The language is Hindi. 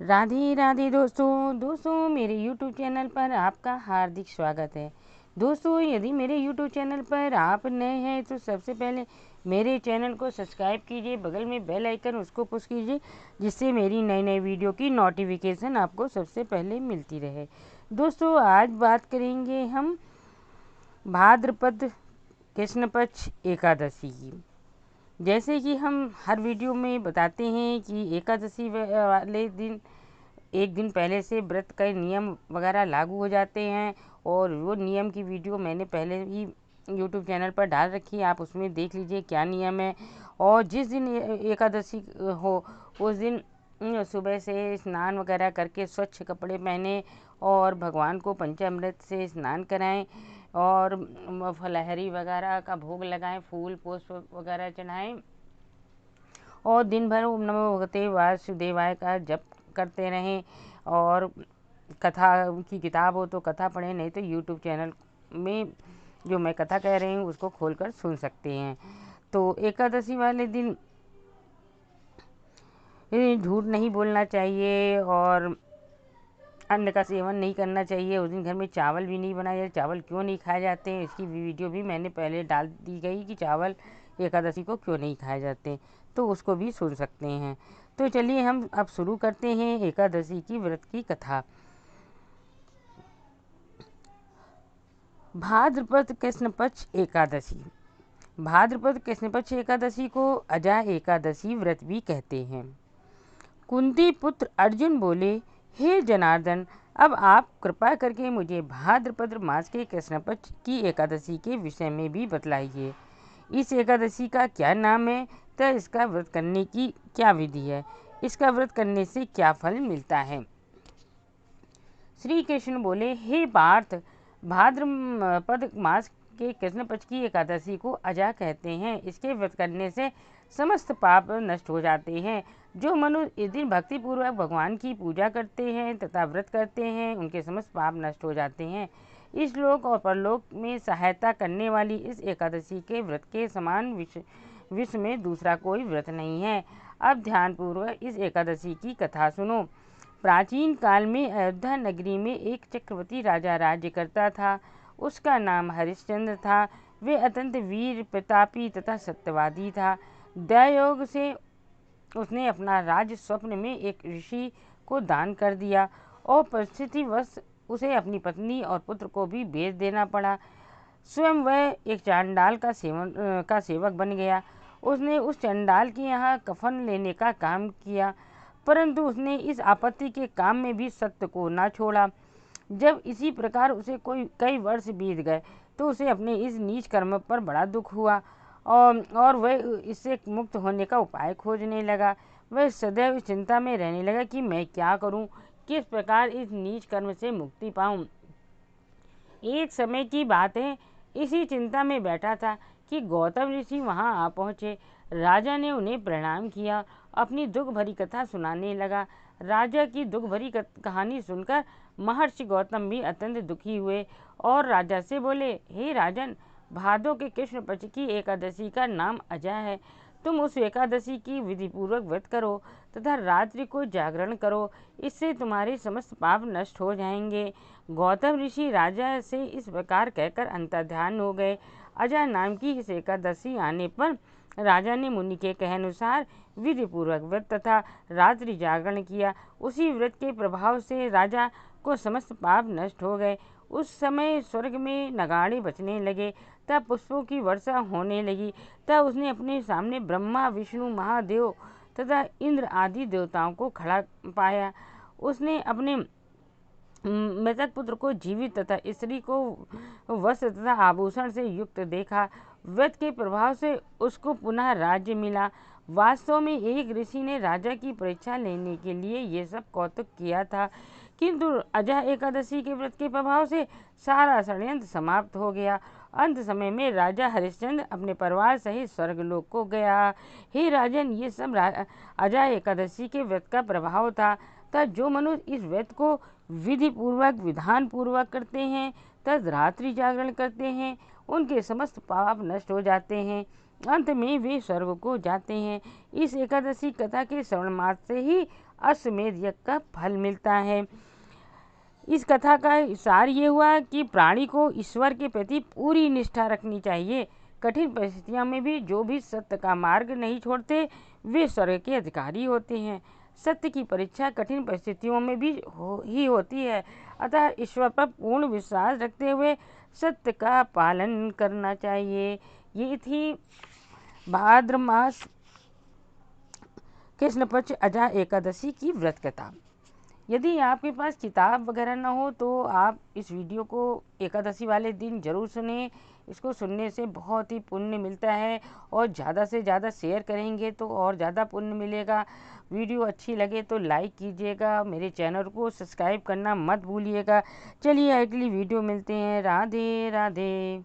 राधे राधे दोस्तों मेरे YouTube चैनल पर आपका हार्दिक स्वागत है। दोस्तों, यदि मेरे YouTube चैनल पर आप नए हैं तो सबसे पहले मेरे चैनल को सब्सक्राइब कीजिए, बगल में बेल आइकन उसको पुश कीजिए, जिससे मेरी नई नई वीडियो की नोटिफिकेशन आपको सबसे पहले मिलती रहे। दोस्तों, आज बात करेंगे हम भाद्रपद कृष्ण पक्ष एकादशी की। जैसे कि हम हर वीडियो में बताते हैं कि एकादशी वाले दिन एक दिन पहले से व्रत के नियम वगैरह लागू हो जाते हैं, और वो नियम की वीडियो मैंने पहले ही यूट्यूब चैनल पर डाल रखी है, आप उसमें देख लीजिए क्या नियम है। और जिस दिन एकादशी हो उस दिन सुबह से स्नान वगैरह करके स्वच्छ कपड़े पहने और भगवान को पंचामृत से स्नान कराएं और फलहरी वगैरह का भोग लगाएं, फूल पुष्प वगैरह चढ़ाएं और दिन भर ओम नमो भगवते वासुदेवाय का जप करते रहें। और कथा की किताब हो तो कथा पढ़ें, नहीं तो यूट्यूब चैनल में जो मैं कथा कह रही हूँ उसको खोलकर सुन सकते हैं। तो एकादशी वाले दिन झूठ नहीं बोलना चाहिए और अन्न का सेवन नहीं करना चाहिए। उस दिन घर में चावल भी नहीं बनाया जाए। चावल क्यों नहीं खाए जाते हैं इसकी वीडियो भी मैंने पहले डाल दी गई कि चावल एकादशी को क्यों नहीं खाए जाते, तो उसको भी सुन सकते हैं। तो चलिए हम अब शुरू करते हैं एकादशी की व्रत की कथा। भाद्रपद कृष्ण पक्ष एकादशी। भाद्रपद कृष्ण पक्ष एकादशी को अजा एकादशी व्रत भी कहते हैं। कुंती पुत्र अर्जुन बोले, हे जनार्दन, अब आप कृपा करके मुझे भाद्रपद मास के कृष्ण पक्ष की एकादशी के विषय में भी बतलाइए। इस एकादशी का क्या नाम है, तो इसका व्रत करने की क्या विधि है, इसका व्रत करने से क्या फल मिलता है। श्री कृष्ण बोले, हे पार्थ, भाद्रपद मास के कृष्ण पक्ष की एकादशी को अजा कहते हैं। इसके व्रत करने से समस्त पाप नष्ट हो जाते हैं। जो मनुष्य इस दिन भक्ति पूर्वक भगवान की पूजा करते हैं तथा व्रत करते हैं, उनके समस्त पाप नष्ट हो जाते हैं। इस लोक और परलोक में सहायता करने वाली इस एकादशी के व्रत के समान विश्व में दूसरा कोई व्रत नहीं है। अब ध्यानपूर्वक इस एकादशी की कथा सुनो। प्राचीन काल में अयोध्या नगरी में एक चक्रवर्ती राजा राज्य करता था। उसका नाम हरिश्चंद्र था। वे अत्यंत वीर प्रतापी तथा सत्यवादी था। दयायोग से उसने अपना राज्य स्वप्न में एक ऋषि को दान कर दिया और परिस्थितिवश उसे अपनी पत्नी और पुत्र को भी बेच देना पड़ा। स्वयं वह एक चांडाल का सेवक बन गया। उसने उस चांडाल के यहाँ कफन लेने का काम किया, परंतु उसने इस आपत्ति के काम में भी सत्य को न छोड़ा। जब इसी प्रकार उसे कई वर्ष बीत गए तो उसे अपने इस नीच कर्म पर बड़ा दुख हुआ और वह इससे मुक्त होने का उपाय खोजने लगा। वह सदैव चिंता में रहने लगा कि मैं क्या करूं, किस प्रकार इस नीच कर्म से मुक्ति पाऊं। एक समय की बात है, इसी चिंता में बैठा था कि गौतम ऋषि वहां आ पहुंचे। राजा ने उन्हें प्रणाम किया, अपनी दुख भरी कथा सुनाने लगा। राजा की दुख भरी कहानी सुनकर महर्षि गौतम भी अत्यंत दुखी हुए और राजा से बोले, हे राजन, भादो के कृष्ण पक्ष की एकादशी का नाम अजा है। तुम उस एकादशी की विधि पूर्वक व्रत करो तथा रात्रि को जागरण करो, इससे तुम्हारे समस्त पाप नष्ट हो जाएंगे। गौतम ऋषि राजा से इस प्रकार कहकर अंतर्ध्यान हो गए। अजा नाम की इस एकादशी आने पर राजा ने मुनि के कहानुसार विधि पूर्वक व्रत तथा रात्रि जागरण किया। उसी व्रत के प्रभाव से राजा को समस्त पाप नष्ट हो गए। उस समय स्वर्ग में नगाड़े बजने लगे, तब पुष्पों की वर्षा होने लगी। तब उसने अपने सामने ब्रह्मा, विष्णु, महादेव तथा इंद्र आदि देवताओं को खड़ा पाया। उसने अपने मृतक पुत्र को जीवित तथा स्त्री को वस्त्र तथा आभूषण से युक्त देखा। व्रत के प्रभाव से उसको पुनः राज्य मिला। वास्तव में एक ऋषि ने राजा की परीक्षा लेने के लिए ये सब कौतुक किया था, किंतु अजा एकादशी के व्रत के प्रभाव से सारा षड्यंत्र समाप्त हो गया। अंत समय में राजा हरिश्चंद्र अपने परिवार सहित स्वर्गलोक को गया। हे राजन, ये सब अजा एकादशी के व्रत का प्रभाव था। तब जो मनुष्य इस व्रत को विधि पूर्वक विधान पूर्वक करते हैं, तब रात्रि जागरण करते हैं, उनके समस्त पाप नष्ट हो जाते हैं, अंत में वे स्वर्ग को जाते हैं। इस एकादशी कथा के श्रवण मात्र से ही अश्वमेध यज्ञ का फल मिलता है। इस कथा का सार ये हुआ कि प्राणी को ईश्वर के प्रति पूरी निष्ठा रखनी चाहिए। कठिन परिस्थितियों में भी जो भी सत्य का मार्ग नहीं छोड़ते वे स्वर्ग के अधिकारी होते हैं। सत्य की परीक्षा कठिन परिस्थितियों में भी ही होती है, अतः ईश्वर पर पूर्ण विश्वास रखते हुए सत्य का पालन करना चाहिए। ये थी भाद्र मास कृष्ण पक्ष अजा एकादशी की व्रत कथा। यदि आपके पास किताब वगैरह ना हो तो आप इस वीडियो को एकादशी वाले दिन ज़रूर सुनें। इसको सुनने से बहुत ही पुण्य मिलता है और ज़्यादा से ज़्यादा शेयर करेंगे तो और ज़्यादा पुण्य मिलेगा। वीडियो अच्छी लगे तो लाइक कीजिएगा, मेरे चैनल को सब्सक्राइब करना मत भूलिएगा। चलिए अगली वीडियो मिलते हैं। राधे राधे।